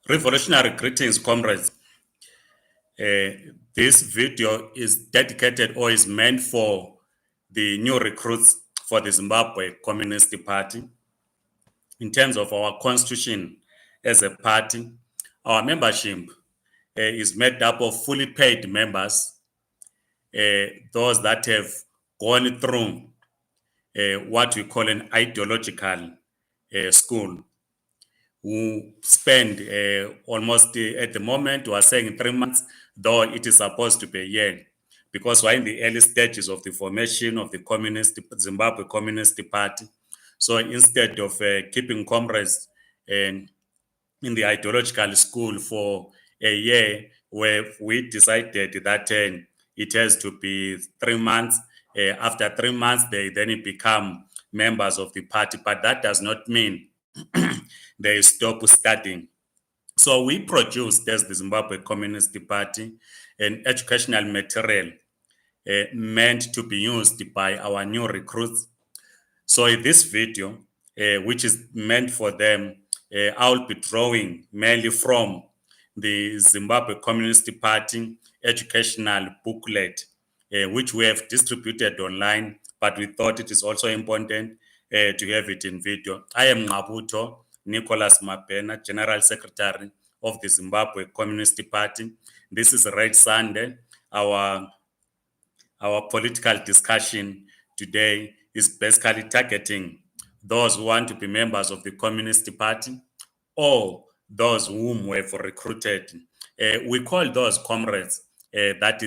Revolutionary greetings, comrades. This video is dedicated or is meant for the new recruits for the Zimbabwe Communist Party. In terms of our constitution as a party, our membership is made up of fully paid members, those that have gone through what we call an ideological school, who spend almost at the moment we are saying 3 months, though it is supposed to be a year, because we're in the early stages of the formation of the Zimbabwe Communist Party. So instead of keeping comrades in the ideological school for a year, where we decided that it has to be 3 months. After 3 months, they then become members of the party, but that does not mean they stop studying. So we produced, as the Zimbabwe Communist Party, an educational material meant to be used by our new recruits. So in this video, which is meant for them, I'll be drawing mainly from the Zimbabwe Communist Party educational booklet, which we have distributed online, but we thought it is also important to have it in video. I am Ngabuto Nicholas Mapena, General Secretary of the Zimbabwe Communist Party. This is Red Sunday. Our political discussion today is basically targeting those who want to be members of the Communist Party or those whom we have recruited. We call those comrades that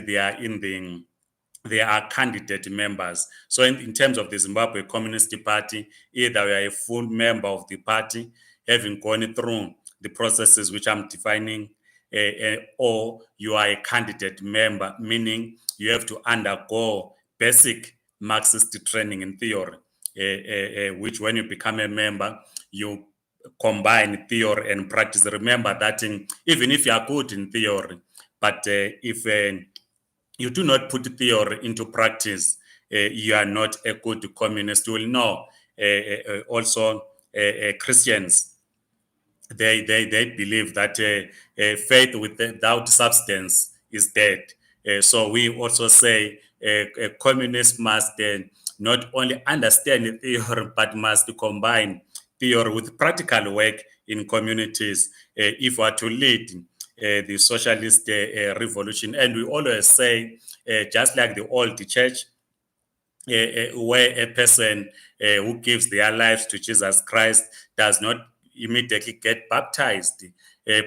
they are candidate members. So in terms of the Zimbabwe Communist Party, either we are a full member of the party, having gone through the processes which I'm defining, or you are a candidate member, meaning you have to undergo basic Marxist training in theory, which when you become a member, you combine theory and practice. Remember that even if you are good in theory, but if you do not put theory into practice, you are not a good communist. You will know also Christians, they believe that faith without substance is dead. So we also say a communist must not only understand theory, but must combine theory with practical work in communities if we are to lead the socialist revolution. And we always say, just like the old church, where a person who gives their lives to Jesus Christ does not immediately get baptized,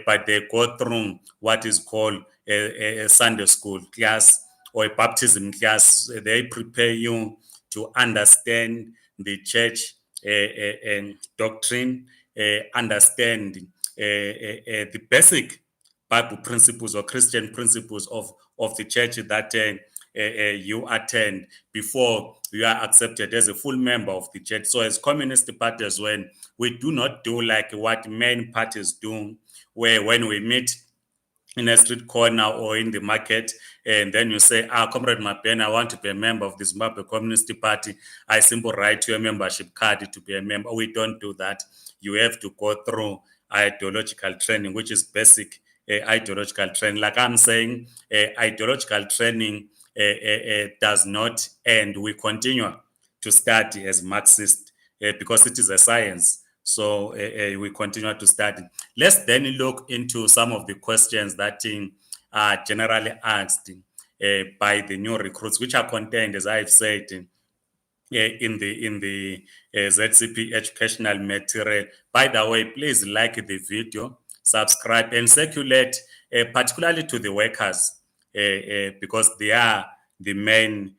but they go through what is called a Sunday school class or a baptism class. They prepare you to understand the church doctrine, understand the basic Bible principles or Christian principles of the church that you attend before you are accepted as a full member of the church. So as communist parties, when we do not do like what main parties do, where when we meet in a street corner or in the market, and then you say, Comrade Mapena, I want to be a member of the Zimbabwe Communist Party. I simply write you a membership card to be a member. We don't do that. You have to go through ideological training, which is basic ideological training. Like I'm saying, ideological training does not end. We continue to study as Marxist because it is a science. So we continue to study. Let's then look into some of the questions that are generally asked by the new recruits, which are contained, as I've said, in the ZCP educational material. By the way, please like the video, subscribe, and circulate, particularly to the workers, because they are the main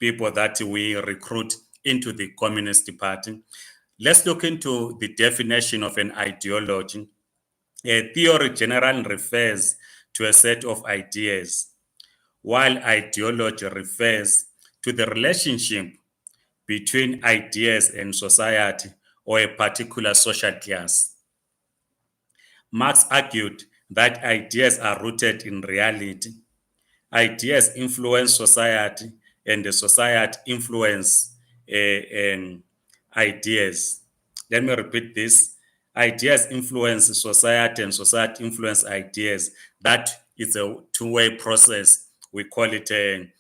people that we recruit into the Communist Party. Let's look into the definition of an ideology. A theory generally refers to a set of ideas, while ideology refers to the relationship between ideas and society or a particular social class. Marx argued that ideas are rooted in reality. Ideas influence society, and the society influence ideas. Let me repeat this. Ideas influence society and society influence ideas. That is a two-way process. We call it a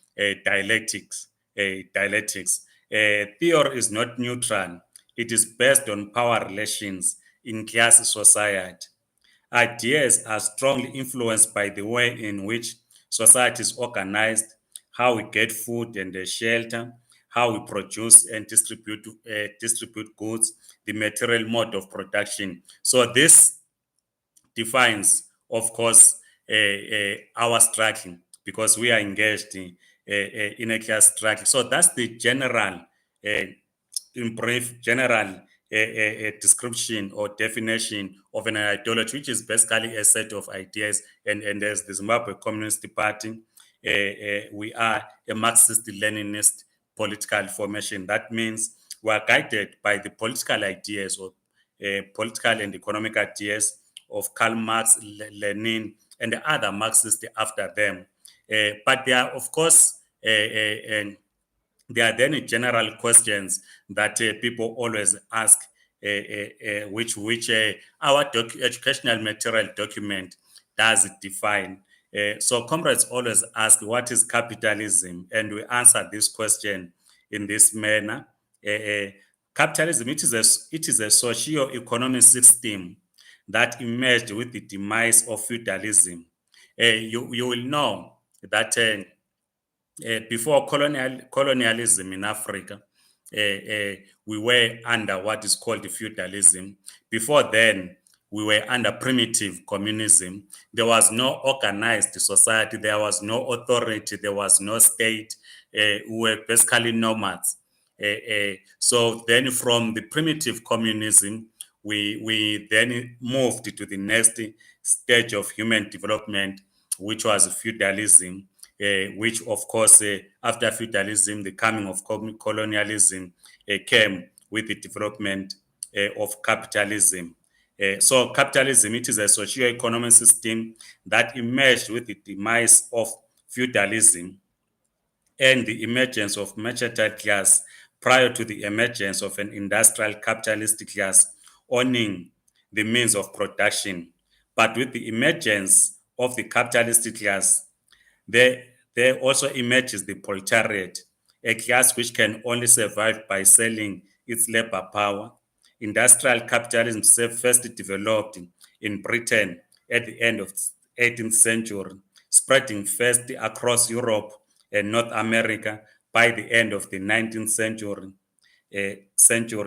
dialectics. A dialectics. Theory is not neutral. It is based on power relations in class society. Ideas are strongly influenced by the way in which society is organized, how we get food and shelter, how we produce and distribute goods, the material mode of production. So this defines, of course, our struggle because we are engaged in a class struggle. So that's the general, in brief, general description or definition of an ideology, which is basically a set of ideas. And as the Zimbabwe Communist Party, we are a Marxist-Leninist political formation. That means we are guided by the political ideas or political and economic ideas of Karl Marx, Lenin, and the other Marxists after them. But there are, of course, there are then general questions that people always ask, which our educational material document does define. So comrades always ask, what is capitalism? And we answer this question in this manner. Capitalism, it is a socio-economic system that emerged with the demise of feudalism. You will know that before colonialism in Africa, we were under what is called feudalism. Before then, we were under primitive communism. There was no organized society. There was no authority. There was no state. We were basically nomads. So then from the primitive communism, we then moved to the next stage of human development, which was feudalism, which of course, after feudalism, the coming of colonialism came with the development of capitalism. So capitalism, it is a socio-economic system that emerged with the demise of feudalism and the emergence of mercantile class prior to the emergence of an industrial capitalist class owning the means of production. But with the emergence of the capitalist class, there also emerges the proletariat, a class which can only survive by selling its labor power. Industrial capitalism first developed in Britain at the end of the 18th century, spreading first across Europe and North America by the end of the 19th century.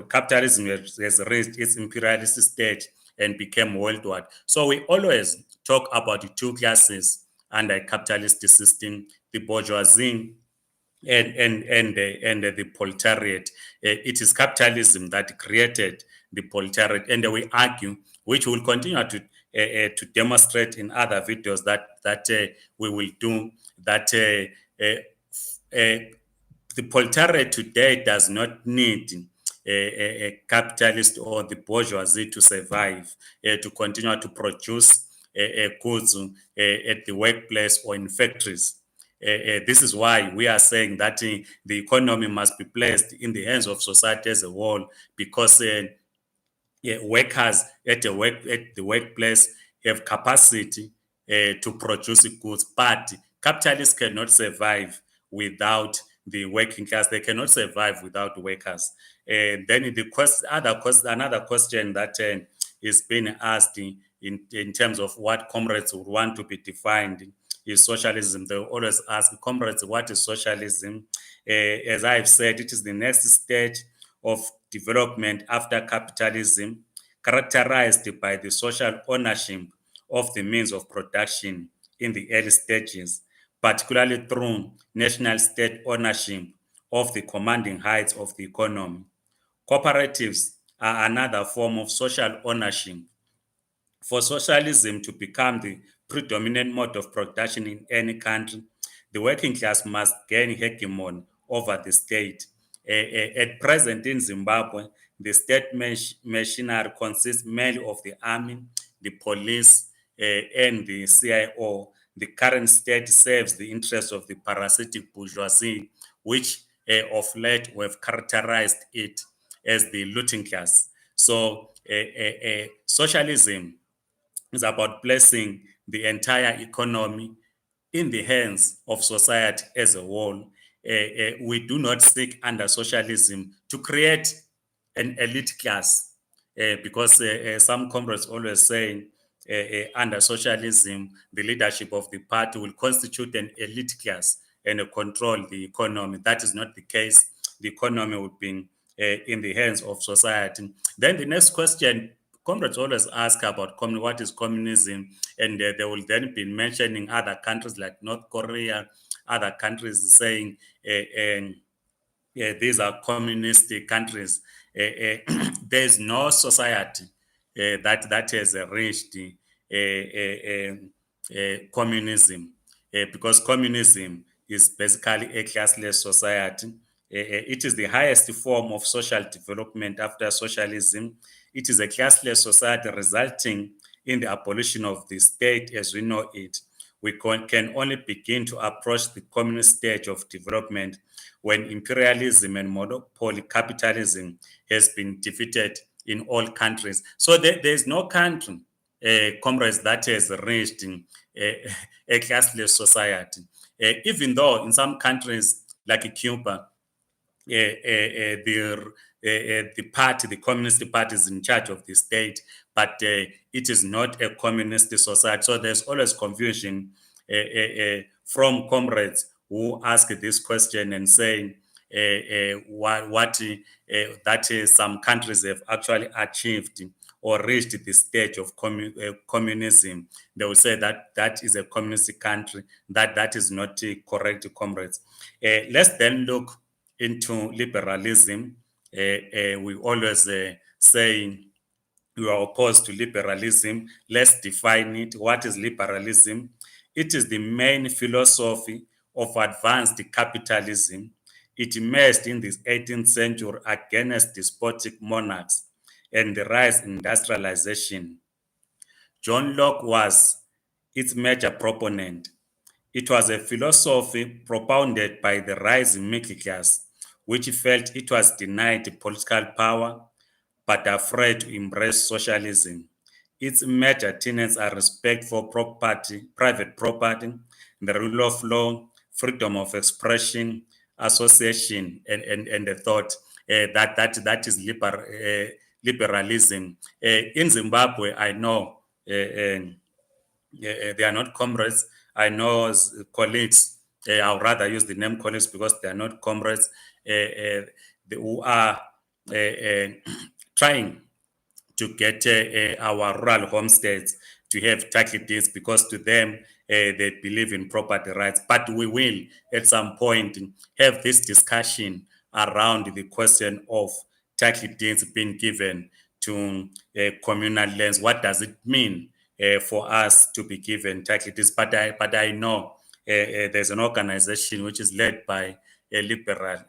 Capitalism has reached its imperialist stage and became worldwide. So we always talk about the two classes under a capitalist system, the bourgeoisie and the proletariat. It is capitalism that created the proletariat, and we argue, which we will continue to demonstrate in other videos that we will do, that the proletariat today does not need a capitalist or the bourgeoisie to survive, to continue to produce goods at the workplace or in factories. This is why we are saying that the economy must be placed in the hands of society as a whole, because workers at the workplace have capacity to produce goods, but capitalists cannot survive without the working class. They cannot survive without workers. Then another question that is being asked in terms of what comrades would want to be defined is socialism. They always ask comrades, what is socialism? As I've said, it is the next stage of development after capitalism, characterized by the social ownership of the means of production in the early stages, particularly through national state ownership of the commanding heights of the economy. Cooperatives are another form of social ownership. For socialism to become the predominant mode of production in any country, the working class must gain hegemony over the state. At present in Zimbabwe, the state machinery consists mainly of the army, the police, and the CIO. The current state serves the interests of the parasitic bourgeoisie, which of late we have characterized it as the looting class. So socialism is about placing the entire economy in the hands of society as a whole. We do not seek under socialism to create an elite class, because some comrades always say under socialism, the leadership of the party will constitute an elite class and control the economy. That is not the case. The economy would be in the hands of society. Then the next question, comrades always ask about what is communism, and they will then be mentioning other countries like North Korea, other countries saying these are communist countries. There is no society that has reached communism, because communism is basically a classless society. It is the highest form of social development after socialism. It is a classless society resulting in the abolition of the state as we know it. We can only begin to approach the communist stage of development when imperialism and monopoly capitalism has been defeated in all countries. So there is no country, comrades, that has reached a classless society. Even though in some countries like Cuba, the Communist Party is in charge of the state, but it is not a communist society. So there's always confusion from comrades who ask this question and say what that some countries have actually achieved or reached the stage of communism. They will say that that is a communist country. That is not correct, comrades. Let's then look into liberalism. We always say we are opposed to liberalism. Let's define it. What is liberalism? It is the main philosophy of advanced capitalism. It emerged in the 18th century against despotic monarchs and the rise in industrialization. John Locke was its major proponent. It was a philosophy propounded by the rising middle class, which felt it was denied political power but afraid to embrace socialism. Its major tenets are respect for property, private property, the rule of law, freedom of expression, association, and the thought. That is liberalism. In Zimbabwe, I know they are not comrades. I know colleagues. I would rather use the name colleagues because they are not comrades, who are trying to get our rural homesteads to have title deeds, because to them they believe in property rights. But we will at some point have this discussion around the question of title deeds being given to communal lands. What does it mean for us to be given title deeds? But I know there's an organization which is led by a liberal.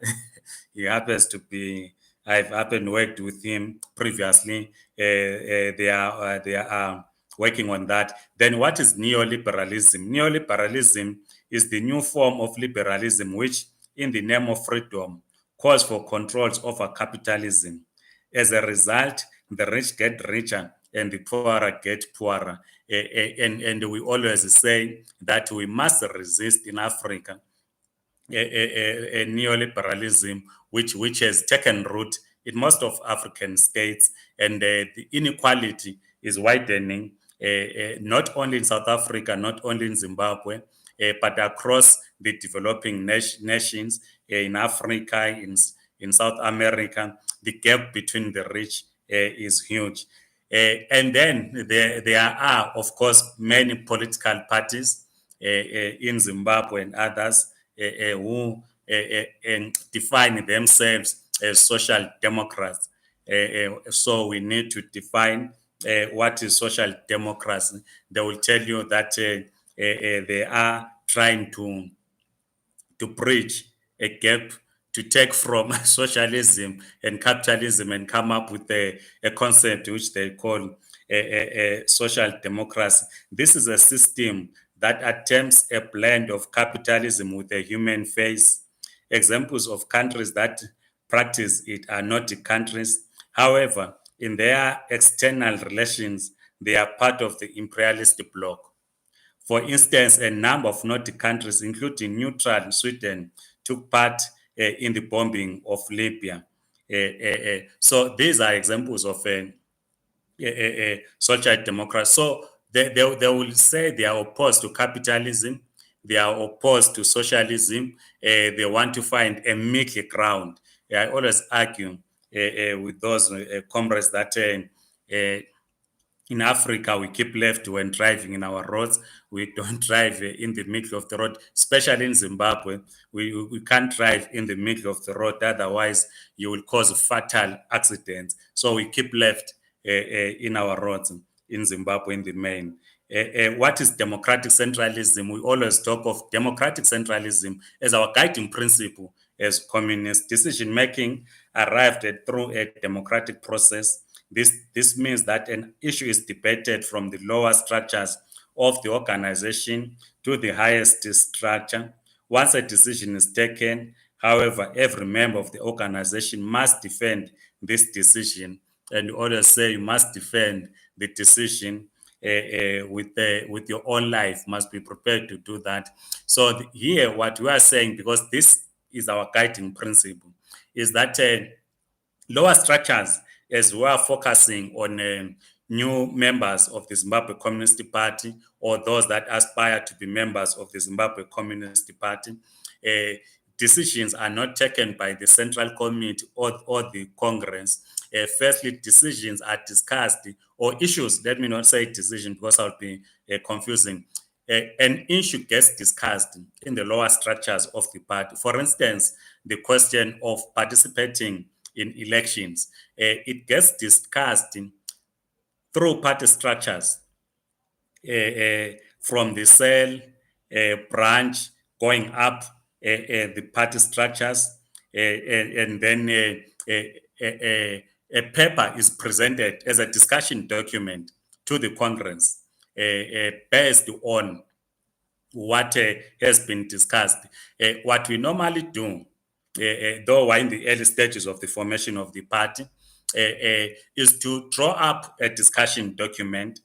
He happens to be. I've happened worked with him previously. They are working on that. Then what is neoliberalism? Neoliberalism is the new form of liberalism which, in the name of freedom, calls for controls over capitalism. As a result, the rich get richer and the poorer get poorer. And we always say that we must resist in Africa a neoliberalism which has taken root in most of African states, and the inequality is widening, not only in South Africa, not only in Zimbabwe, but across the developing nations, in Africa, in South America. The gap between the rich is huge. And then there are, of course, many political parties in Zimbabwe and others who define themselves as social democrats. So we need to define what is social democracy. They will tell you that they are trying to bridge a gap, to take from socialism and capitalism and come up with a concept which they call a social democracy. This is a system that attempts a blend of capitalism with a human face. Examples of countries that practice it are not the countries. However, in their external relations, they are part of the imperialist bloc. For instance, a number of Nordic countries, including neutral Sweden, took part in the bombing of Libya. So these are examples of social democracy. So they will say they are opposed to capitalism, they are opposed to socialism, they want to find a middle ground. I always argue with those comrades that in Africa, we keep left when driving in our roads. We don't drive in the middle of the road, especially in Zimbabwe. We can't drive in the middle of the road, otherwise, you will cause fatal accidents. So we keep left in our roads in Zimbabwe in the main. What is democratic centralism? We always talk of democratic centralism as our guiding principle as communist decision making arrived at through a democratic process. This means that an issue is debated from the lower structures of the organization to the highest structure. Once a decision is taken, however, every member of the organization must defend this decision. And you always say you must defend the decision with your own life, must be prepared to do that. So here, what we are saying, because this is our guiding principle, is that lower structures, as we are focusing on new members of the Zimbabwe Communist Party or those that aspire to be members of the Zimbabwe Communist Party, decisions are not taken by the Central Committee or the Congress. Firstly, decisions are discussed, or issues, let me not say decision because I'll be confusing. An issue gets discussed in the lower structures of the party. For instance, the question of participating in elections, it gets discussed through party structures from the cell branch going up the party structures, and then a paper is presented as a discussion document to the Congress based on what has been discussed. What we normally do, though we're in the early stages of the formation of the party, is to draw up a discussion document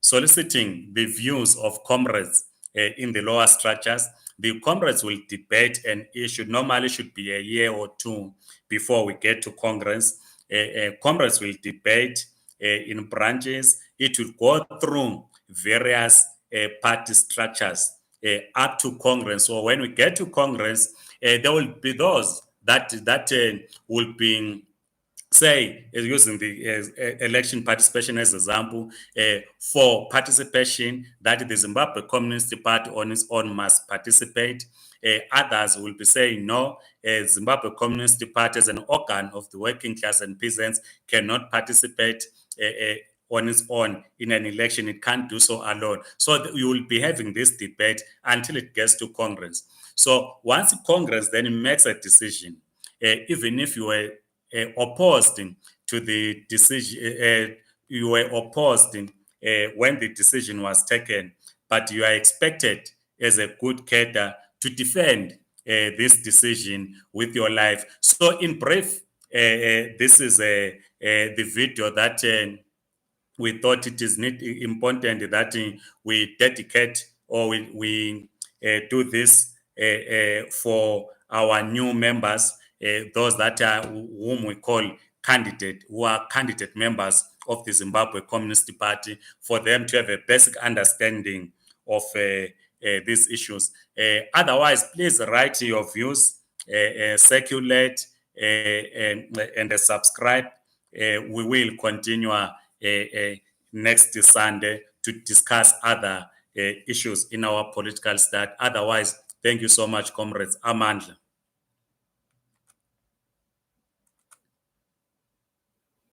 soliciting the views of comrades in the lower structures. The comrades will debate an issue, normally should be a year or two before we get to Congress. Comrades will debate in branches. It will go through various party structures up to Congress. So when we get to Congress, there will be those that will be, say, using the election participation as example, for participation that the Zimbabwe Communist Party on its own must participate. Others will be saying no, Zimbabwe Communist Party as an organ of the working class and peasants cannot participate on its own in an election. It can't do so alone. So you will be having this debate until it gets to Congress. So once Congress then makes a decision, even if you were opposed to the decision, you were opposed when the decision was taken, but you are expected as a good cadre to defend this decision with your life. So in brief, this is the video that we thought it is important that we dedicate, or we do this for our new members, those that are whom we call candidate, who are candidate members of the Zimbabwe Communist Party, for them to have a basic understanding of these issues. Otherwise, please write your views, circulate, and subscribe. We will continue next Sunday to discuss other issues in our political state. Otherwise, thank you so much, comrades. Amandla.